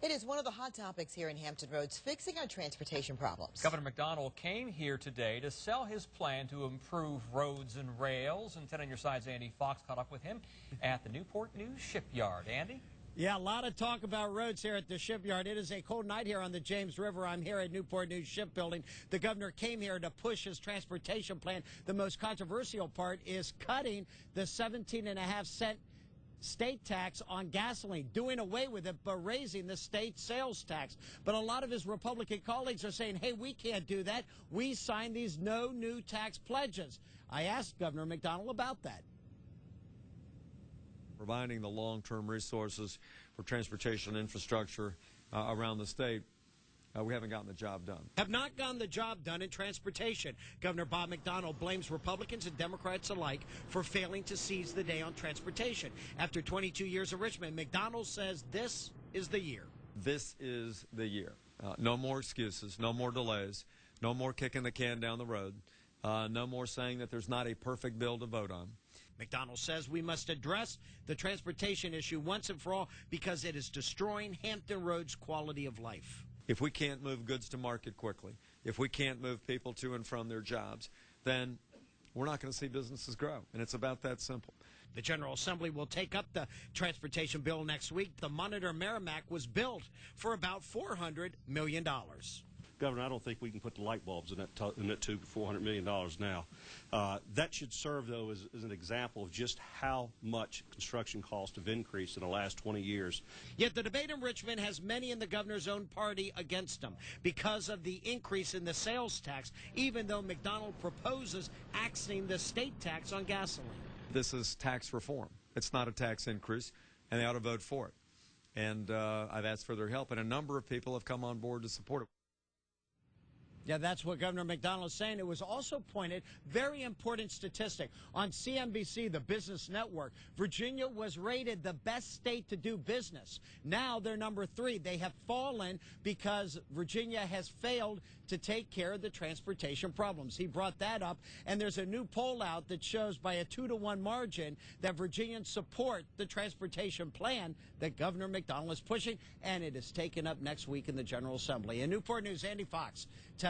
It is one of the hot topics here in Hampton Roads, fixing our transportation problems. Governor McDonnell came here today to sell his plan to improve roads and rails. And 10 on your side's Andy Fox caught up with him at the Newport News shipyard. Andy? Yeah, a lot of talk about roads here at the shipyard. It is a cold night here on the James River. I'm here at Newport News Shipbuilding. The governor came here to push his transportation plan. The most controversial part is cutting the 17.5-cent state tax on gasoline, doing away with it, but raising the state sales tax. But a lot of his Republican colleagues are saying, hey, we can't do that. We signed these no new tax pledges. I asked Governor McDonnell about that. Providing the long-term resources for transportation infrastructure around the state, we haven't gotten the job done. Have not gotten the job done in transportation. Governor Bob McDonnell blames Republicans and Democrats alike for failing to seize the day on transportation. After 22 years of Richmond, McDonnell says this is the year. This is the year. No more excuses, no more delays, no more kicking the can down the road, no more saying that there's not a perfect bill to vote on. McDonnell says we must address the transportation issue once and for all because it is destroying Hampton Roads' quality of life. If we can't move goods to market quickly, if we can't move people to and from their jobs, then we're not going to see businesses grow. And it's about that simple. The General Assembly will take up the transportation bill next week. The Monitor Merrimack was built for about $400 million. Governor, I don't think we can put the light bulbs in that tube for $400 million now. That should serve, though, as an example of just how much construction costs have increased in the last 20 years. Yet the debate in Richmond has many in the governor's own party against him because of the increase in the sales tax, even though McDonnell proposes axing the state tax on gasoline. This is tax reform. It's not a tax increase, and they ought to vote for it. And I've asked for their help, and a number of people have come on board to support it. Yeah, that's what Governor McDonnell is saying. It was also pointed, very important statistic, on CNBC, the business network. Virginia was rated the best state to do business. Now they're number 3. They have fallen because Virginia has failed to take care of the transportation problems. He brought that up, and there's a new poll out that shows by a 2-to-1 margin that Virginians support the transportation plan that Governor McDonnell is pushing, and it is taken up next week in the General Assembly. In Newport News, Andy Fox.